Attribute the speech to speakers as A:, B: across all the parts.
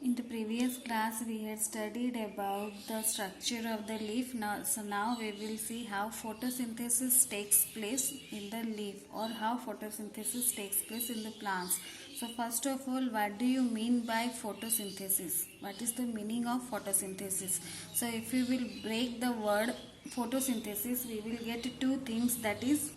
A: In the previous class, we had studied about the structure of the leaf. Now we will see how photosynthesis takes place in the leaf, or how photosynthesis takes place in the plants. So first of all, what do you mean by photosynthesis? What is the meaning of photosynthesis? So if we will break the word photosynthesis, we will get two things, that is,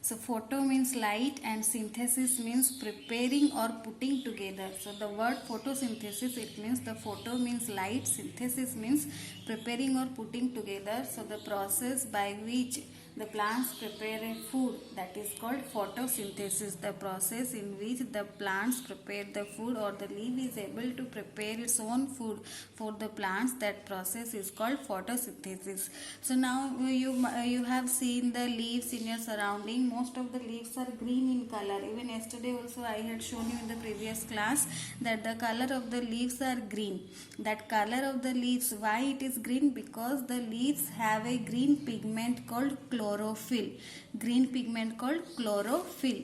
A: so photo means light and synthesis means preparing or putting together. So the word photosynthesis, it means the photo means light, synthesis means preparing or putting together. So the process by which the plants prepare a food, that is called photosynthesis. The process in which the plants prepare the food, or the leaf is able to prepare its own food for the plants, that process is called photosynthesis. So now you have seen the leaves in your surrounding. Most of the leaves are green in color. Even yesterday also I had shown you in the previous class that the color of the leaves are green. That color of the leaves, why it is green? Because the leaves have a green pigment called chlorophyll. Green pigment called chlorophyll.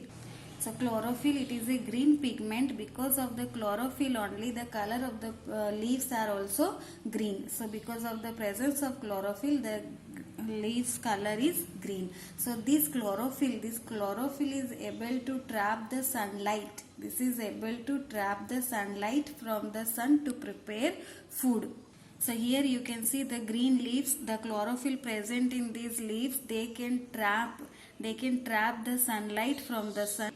A: So chlorophyll, it is a green pigment. Because of the chlorophyll only, the color of the leaves are also green. So because of the presence of chlorophyll, the leaves color is green. So this chlorophyll is able to trap the sunlight. This is able to trap the sunlight from the sun to prepare food. So here you can see the green leaves, the chlorophyll present in these leaves, they can trap the sunlight from the sun.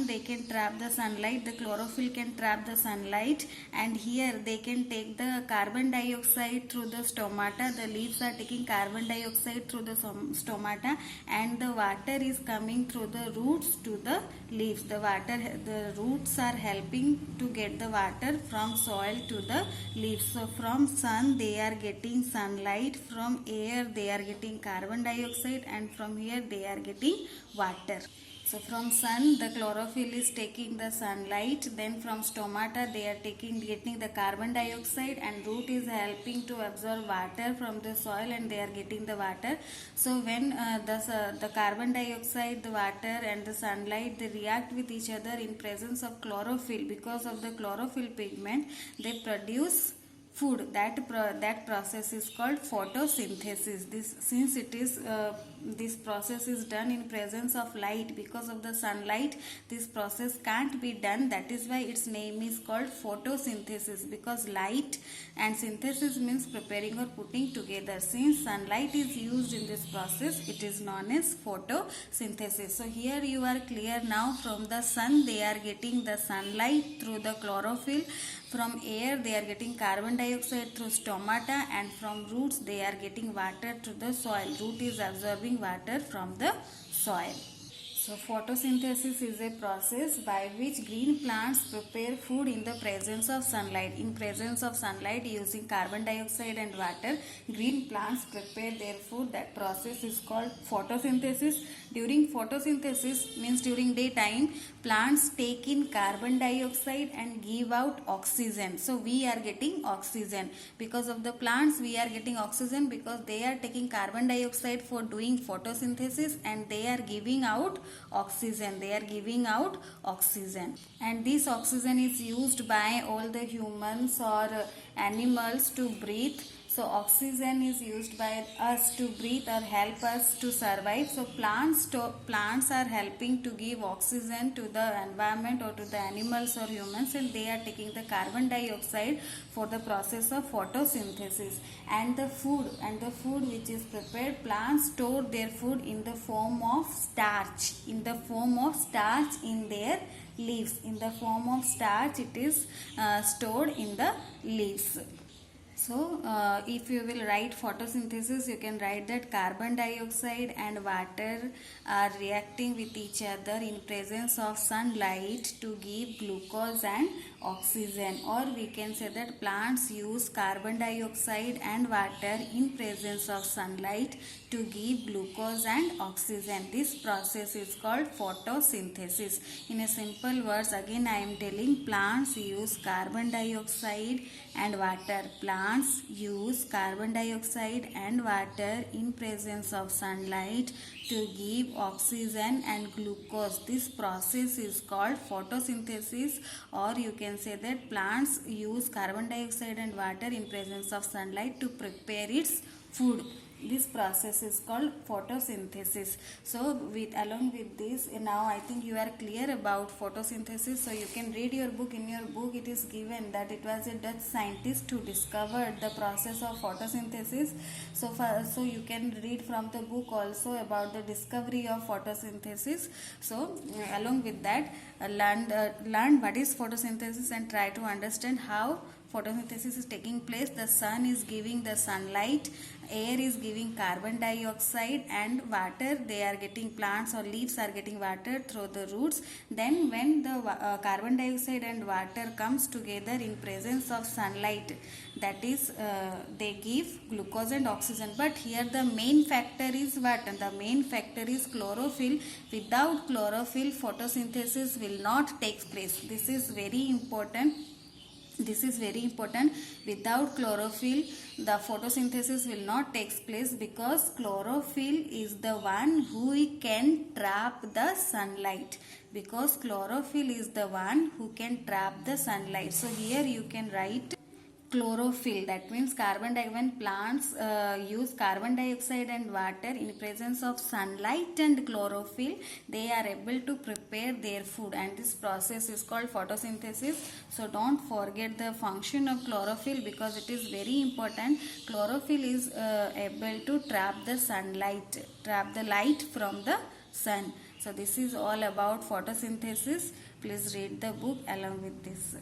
A: They can trap the sunlight. The chlorophyll can trap the sunlight, and here they can take the carbon dioxide through the stomata. The leaves are taking carbon dioxide through the stomata, and the water is coming through the roots to the leaves. The roots are helping to get the water from soil to the leaves. So from sun they are getting sunlight, from air they are getting carbon dioxide, and from here they are getting water. So from sun, the chlorophyll is taking the sunlight, then from stomata they are getting the carbon dioxide, and root is helping to absorb water from the soil, and they are getting the water. So when the carbon dioxide, the water and the sunlight, they react with each other in presence of chlorophyll. Because of the chlorophyll pigment, they produce food. That process is called photosynthesis. This process is done in presence of light. Because of the sunlight, this process can't be done. That is why its name is called photosynthesis, because light and synthesis means preparing or putting together. Since sunlight is used in this process, it is known as photosynthesis. So here you are clear now. From the sun they are getting the sunlight through the chlorophyll. From air they are getting carbon dioxide through stomata, and from roots they are getting water through the soil. Root is absorbing water from the soil. So photosynthesis is a process by which green plants prepare food in the presence of sunlight. In presence of sunlight, using carbon dioxide and water, green plants prepare their food. That process is called photosynthesis. During photosynthesis, means during daytime, plants take in carbon dioxide and give out oxygen. So we are getting oxygen. Because of the plants, we are getting oxygen, because they are taking carbon dioxide for doing photosynthesis, and they are giving out oxygen. And this oxygen is used by all the humans or animals to breathe. So oxygen is used by us to breathe or help us to survive. So plants are helping to give oxygen to the environment or to the animals or humans, and they are taking the carbon dioxide for the process of photosynthesis. And the food which is prepared, plants store their food in the form of starch. In their leaves. In the form of starch, it is stored in the leaves. So if you will write photosynthesis, you can write that carbon dioxide and water are reacting with each other in presence of sunlight to give glucose and oxygen. Or we can say that plants use carbon dioxide and water in presence of sunlight to give glucose and oxygen. This process is called photosynthesis. In a simple words, again I am telling, plants use carbon dioxide and water. Plants use carbon dioxide and water in presence of sunlight to give oxygen and glucose. This process is called photosynthesis, or you can say that plants use carbon dioxide and water in presence of sunlight to prepare its food. This process is called photosynthesis. So along with this, now I think you are clear about photosynthesis. So you can read your book. In your book it is given that it was a Dutch scientist who discovered the process of photosynthesis. So you can read from the book also about the discovery of photosynthesis. So along with that, learn what is photosynthesis and try to understand how photosynthesis is taking place. The sun is giving the sunlight, air is giving carbon dioxide, and water, they are getting, plants or leaves are getting water through the roots. Then when the carbon dioxide and water comes together in presence of sunlight, that is they give glucose and oxygen. But here the main factor is what? The main factor is chlorophyll. Without chlorophyll, photosynthesis will not take place. This is very important. Without chlorophyll, the photosynthesis will not take place, because chlorophyll is the one who can trap the sunlight. So here you can write chlorophyll. That means when plants use carbon dioxide and water in presence of sunlight and chlorophyll, they are able to prepare their food, and this process is called photosynthesis. So don't forget the function of chlorophyll, because it is very important. Chlorophyll is able to trap the light from the sun. So this is all about photosynthesis. Please read the book along with this.